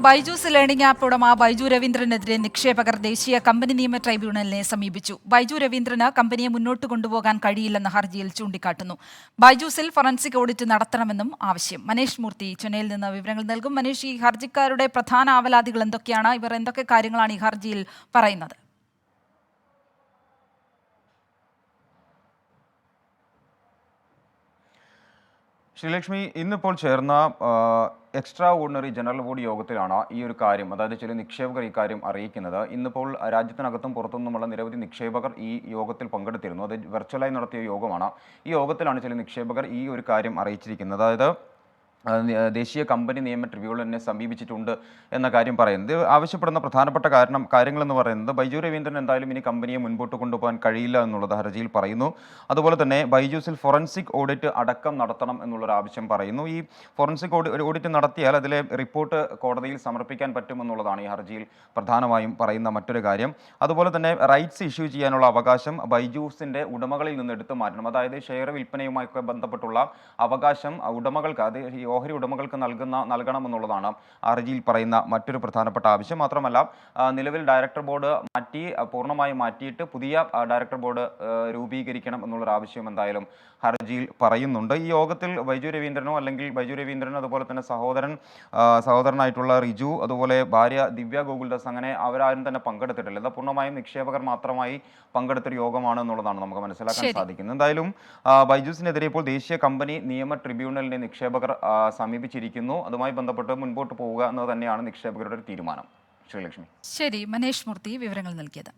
Byju's learning app ഉടമ ബൈജു രവീന്ദ്രനെതിരെ നിക്ഷേപകർ ദേശീയ കമ്പനി നിയമ ട്രൈബ്യൂണലിനെ സമീപിച്ചു. ബൈജു രവീന്ദ്രന് കമ്പനിയെ മുന്നോട്ട് കൊണ്ടുപോകാൻ കഴിയില്ലെന്ന് ഹർജിയിൽ ചൂണ്ടിക്കാട്ടുന്നു. ബൈജൂസിൽ ഫോറൻസിക് ഓഡിറ്റ് നടത്തണമെന്നും ആവശ്യം. മനേഷ് മൂർത്തി ചെന്നൈയിൽ നിന്ന് വിവരങ്ങൾ നൽകും. മനേഷ്, ഈ ഹർജിക്കാരുടെ പ്രധാന ആവലാതികൾ എന്തൊക്കെയാണ്? ഇവർ എന്തൊക്കെ കാര്യങ്ങളാണ് ഈ ഹർജിയിൽ പറയുന്നത്? ശ്രീലക്ഷ്മി, ഇന്നിപ്പോൾ ചേർന്ന എക്സ്ട്രാ ഓർഡിനറി ജനറൽ ബോഡി യോഗത്തിലാണ് ഈ ഒരു കാര്യം, അതായത് ചില നിക്ഷേപകർ ഈ കാര്യം അറിയിക്കുന്നത്. ഇന്നിപ്പോൾ രാജ്യത്തിനകത്തും പുറത്തുനിന്നുമുള്ള നിരവധി നിക്ഷേപകർ ഈ യോഗത്തിൽ പങ്കെടുത്തിരുന്നു. അത് വെർച്വലായി നടത്തിയ യോഗമാണ്. ഈ യോഗത്തിലാണ് ചില നിക്ഷേപകർ ഈ ഒരു കാര്യം അറിയിച്ചിരിക്കുന്നത്. അതായത് ദേശീയ കമ്പനി നിയമ ട്രിബ്യൂണലിനെ സമീപിച്ചിട്ടുണ്ട് എന്ന കാര്യം പറയുന്നത്. ആവശ്യപ്പെടുന്ന പ്രധാനപ്പെട്ട കാര്യങ്ങളെന്ന് പറയുന്നത് ബൈജു രവീന്ദ്രൻ എന്തായാലും ഇനി കമ്പനിയെ മുൻപോട്ട് കൊണ്ടുപോകാൻ കഴിയില്ല എന്നുള്ളത് ഹർജിയിൽ പറയുന്നു. അതുപോലെ തന്നെ ബൈജൂസിൽ ഫോറൻസിക് ഓഡിറ്റ് അടക്കം നടത്തണം എന്നുള്ളൊരു ആവശ്യം പറയുന്നു. ഈ ഫോറൻസിക് ഓഡിറ്റ് നടത്തിയാൽ അതിലെ റിപ്പോർട്ട് കോടതിയിൽ സമർപ്പിക്കാൻ പറ്റുമെന്നുള്ളതാണ് ഈ ഹർജിയിൽ പ്രധാനമായും പറയുന്ന മറ്റൊരു കാര്യം. അതുപോലെ തന്നെ റൈറ്റ്സ് ഇഷ്യൂ ചെയ്യാനുള്ള അവകാശം ബൈജൂസിൻ്റെ ഉടമകളിൽ നിന്ന് എടുത്തു മാറ്റണം. അതായത് ഷെയർ വിൽപ്പനയുമായി ബന്ധപ്പെട്ടുള്ള അവകാശം ഉടമകൾക്ക്, അത് ഈ ഓഹരി ഉടമകൾക്ക് നൽകണമെന്നുള്ളതാണ് ഹർജിയിൽ പറയുന്ന മറ്റൊരു പ്രധാനപ്പെട്ട ആവശ്യം. മാത്രമല്ല, നിലവിൽ ഡയറക്ടർ ബോർഡ് പൂർണ്ണമായും മാറ്റിയിട്ട് പുതിയ ഡയറക്ടർ ബോർഡ് രൂപീകരിക്കണം എന്നുള്ളൊരു ആവശ്യം എന്തായാലും ഹർജിയിൽ പറയുന്നുണ്ട്. ഈ യോഗത്തിൽ ബൈജു രവീന്ദ്രനോ അല്ലെങ്കിൽ ബൈജു രവീന്ദ്രനോ അതുപോലെ തന്നെ സഹോദരനായിട്ടുള്ള റിജു, അതുപോലെ ഭാര്യ ദിവ്യ ഗോകുൽദാസ്, അങ്ങനെ അവരാരും തന്നെ പങ്കെടുത്തിട്ടില്ല. ഇത് പൂർണ്ണമായും നിക്ഷേപകർ മാത്രമായി പങ്കെടുത്തൊരു യോഗമാണ് എന്നുള്ളതാണ് നമുക്ക് മനസ്സിലാക്കാൻ സാധിക്കുന്നത്. എന്തായാലും ബൈജൂസിനെതിരെ ഇപ്പോൾ ദേശീയ കമ്പനി നിയമ ട്രിബ്യൂണലിനെ നിക്ഷേപകർ സമീപിച്ചിരിക്കുന്നു. അതുമായി ബന്ധപ്പെട്ട് മുൻപോട്ട് പോവുക എന്നത് തന്നെയാണ് നിക്ഷേപകരുടെ ഒരു തീരുമാനം. ശ്രീലക്ഷ്മി. ശരി, മനേഷ് മൂർത്തി വിവരങ്ങൾ നൽകിയത്.